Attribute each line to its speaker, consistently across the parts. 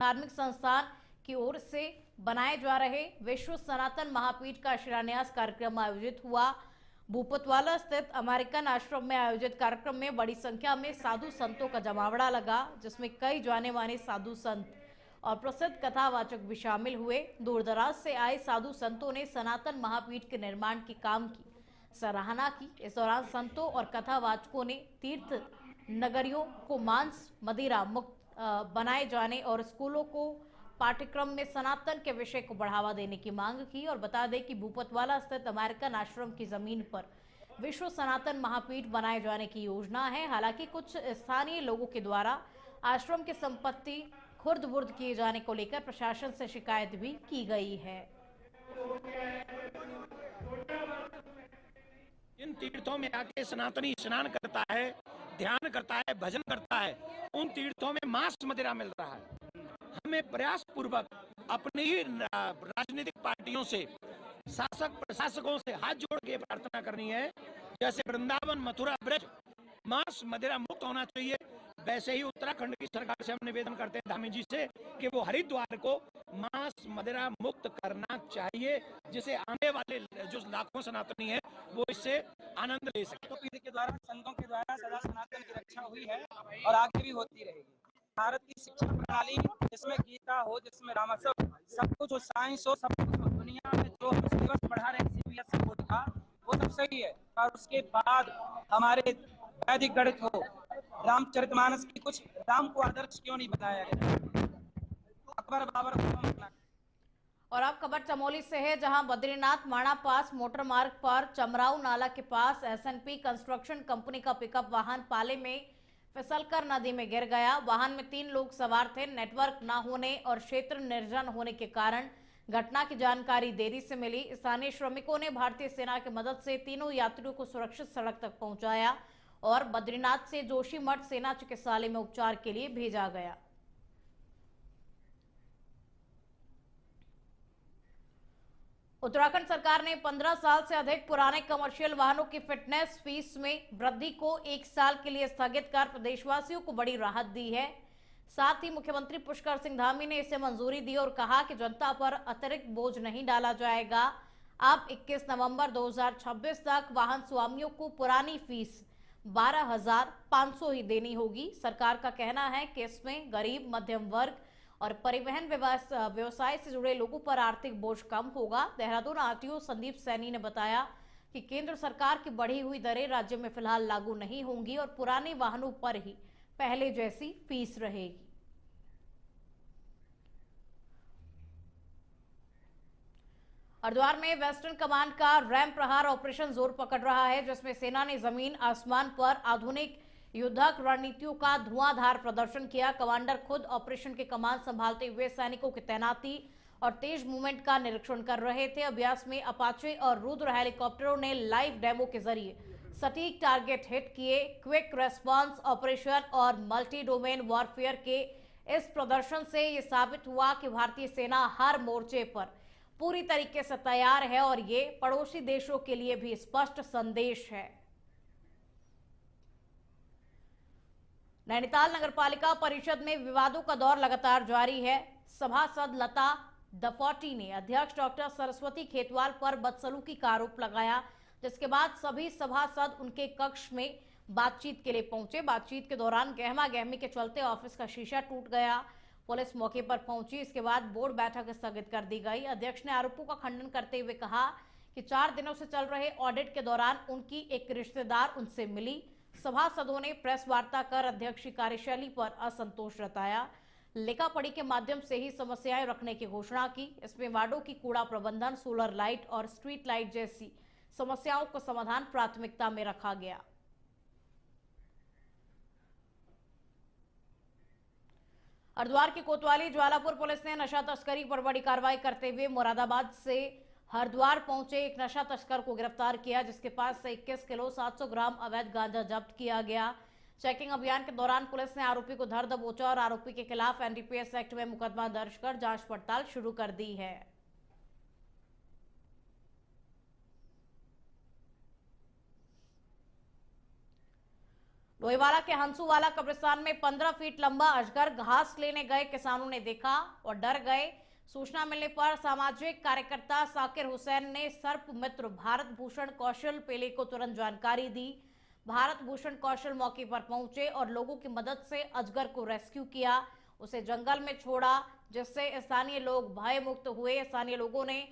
Speaker 1: धार्मिक संस्थान की ओर से बनाए जा रहे विश्व सनातन महापीठ का शिलान्यास कार्यक्रम आयोजित हुआ। भूपतवाला स्थित अमेरिकन आश्रम में आयोजित कार्यक्रम में बड़ी संख्या में साधु संतों का जमावड़ा लगा, जिसमें कई जाने माने साधु संत और प्रसिद्ध कथावाचक भी शामिल हुए। दूर दराज से आए साधु संतों ने सनातन महापीठ के निर्माण के काम की सराहना की। इस दौरान संतों और कथावाचकों ने तीर्थ नगरियों को मांस मदिरा मुक्त बनाए जाने और स्कूलों को पाठ्यक्रम में सनातन के विषय को बढ़ावा देने की मांग की। और बता दें कि भूपतवाला स्थित अमेरिकन आश्रम की जमीन पर विश्व सनातन महापीठ बनाए जाने की योजना है। हालांकि कुछ स्थानीय लोगों के द्वारा आश्रम की संपत्ति खुर्द बुर्द किए जाने को लेकर प्रशासन से शिकायत भी की गई है।
Speaker 2: इन तीर्थों में आके सनातनी स्नान करता है, ध्यान करता है, भजन करता है, उन तीर्थों में मांस मदिरा मिल रहा है। हमें प्रयास पूर्वक अपनी ही राजनीतिक पार्टियों से, शासक प्रशासकों से हाथ जोड़ के प्रार्थना करनी है, जैसे वृंदावन मथुरा ब्रज मांस मदिरा मुक्त होना चाहिए, वैसे ही उत्तराखंड की सरकार से हम निवेदन करते हैं धामी जी से कि वो हरिद्वार को मांस मदिरा मुक्त करना चाहिए, जिसे आने वाले जो लाखों सनातनी हैं वो इससे आनंद ले सके।
Speaker 3: तो पीढ़ी के द्वारा, संतों के द्वारा सदा सनातन की रक्षा हुई है और आगे भी होती रहेगी। भारत की शिक्षा प्रणाली, जिसमें गीता हो, जिसमें रामायण, सब कुछ हो, साइंस हो, सब कुछ हो, दुनिया में जो हम सिलेबस पढ़ा रहे हैं सीबीएसई बोर्ड का, वो सब सही है। और उसके बाद हमारे वैदिक गणित हो, रामचरितमानस की कुछ राम को आदर्श क्यों नहीं बनाया गया? अकबर बाबर।
Speaker 1: और अब खबर चमोली से है, जहां बद्रीनाथ माणा पास मोटर मार्ग पर चमराऊ नाला के पास एसएनपी कंस्ट्रक्शन कंपनी का पिकअप वाहन पाले में फिसलकर नदी में गिर गया। वाहन में 3 लोग सवार थे। नेटवर्क न होने और क्षेत्र निर्जन होने के कारण घटना की जानकारी देरी से मिली। स्थानीय श्रमिकों ने भारतीय सेना की मदद से तीनों यात्रियों को सुरक्षित सड़क तक पहुंचाया और बद्रीनाथ से जोशीमठ सेना चिकित्सालय में उपचार के लिए भेजा गया। उत्तराखंड सरकार ने 15 साल से अधिक पुराने कमर्शियल वाहनों की फिटनेस फीस में वृद्धि को 1 साल के लिए स्थगित कर प्रदेशवासियों को बड़ी राहत दी है। साथ ही मुख्यमंत्री पुष्कर सिंह धामी ने इसे मंजूरी दी और कहा कि जनता पर अतिरिक्त बोझ नहीं डाला जाएगा। अब 21 नवंबर 2026 तक वाहन स्वामियों को पुरानी फीस 12,500 ही देनी होगी। सरकार का कहना है कि इसमें गरीब, मध्यम वर्ग और परिवहन व्यवसाय से जुड़े लोगों पर आर्थिक बोझ कम होगा। देहरादून आरटीओ संदीप सैनी ने बताया कि केंद्र सरकार की बढ़ी हुई दरें राज्य में फिलहाल लागू नहीं होंगी और पुराने वाहनों पर ही पहले जैसी फीस रहेगी। हरिद्वार में वेस्टर्न कमांड का रैम प्रहार ऑपरेशन जोर पकड़ रहा है, जिसमें सेना ने जमीन आसमान पर आधुनिक युद्धक रणनीतियों का धुआंधार प्रदर्शन किया। कमांडर खुद ऑपरेशन के कमान संभालते हुए सैनिकों की तैनाती और तेज मूवमेंट का निरीक्षण कर रहे थे। अभ्यास में अपाचे और रुद्र हेलीकॉप्टरों ने लाइव डेमो के जरिए सटीक टारगेट हिट किए। क्विक रेस्पॉन्स ऑपरेशन और मल्टी डोमेन वॉरफेयर के इस प्रदर्शन से यह साबित हुआ कि भारतीय सेना हर मोर्चे पर पूरी तरीके से तैयार है और ये पड़ोसी देशों के लिए भी स्पष्ट संदेश है। नैनीताल नगरपालिका परिषद में विवादों का दौर लगातार जारी है। सभासद लता दफौटी ने अध्यक्ष डॉक्टर सरस्वती खेतवाल पर बदसलूकी का आरोप लगाया, जिसके बाद सभी सभासद उनके कक्ष में बातचीत के लिए पहुंचे। बातचीत के दौरान गहमा गहमी के चलते ऑफिस का शीशा टूट गया। पुलिस मौके पर पहुंची। इसके बाद बोर्ड बैठक स्थगित कर दी गई। अध्यक्ष ने आरोपों का खंडन करते हुए कहा कि 4 दिनों से चल रहे ऑडिट के दौरान उनकी एक रिश्तेदार उनसे मिली। सभासदों ने प्रेस वार्ता कर अध्यक्ष की कार्यशैली पर असंतोष जताया। लिखा पढ़ी के माध्यम से ही समस्याएं रखने की घोषणा की। इसमें वार्डों की कूड़ा प्रबंधन, सोलर लाइट और स्ट्रीट लाइट जैसी समस्याओं का समाधान प्राथमिकता में रखा गया। हरिद्वार की कोतवाली ज्वालापुर पुलिस ने नशा तस्करी पर बड़ी कार्रवाई करते हुए मुरादाबाद से हरिद्वार पहुंचे एक नशा तस्कर को गिरफ्तार किया, जिसके पास से 21 किलो 700 ग्राम अवैध गांजा जब्त किया गया। चेकिंग अभियान के दौरान पुलिस ने आरोपी को धर दबोचा और आरोपी के खिलाफ एनडीपीएस एक्ट में मुकदमा दर्ज कर जांच पड़ताल शुरू कर दी है। लोहीवाला के हंसूवाला कब्रिस्तान में 15 फीट लंबा अजगर घास लेने गए किसानों ने देखा और डर गए। सूचना मिलने पर सामाजिक कार्यकर्ता साकिर हुसैन ने सर्प मित्र भारत भूषण कौशल पेले को तुरंत जानकारी दी। भारत भूषण कौशल मौके पर पहुंचे और लोगों की मदद से अजगर को रेस्क्यू किया, उसे जंगल में छोड़ा, जिससे स्थानीय लोग भय मुक्त हुए। स्थानीय लोगों ने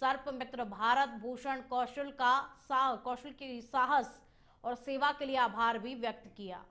Speaker 1: सर्प मित्र भारत भूषण कौशल की साहस और सेवा के लिए आभार भी व्यक्त किया।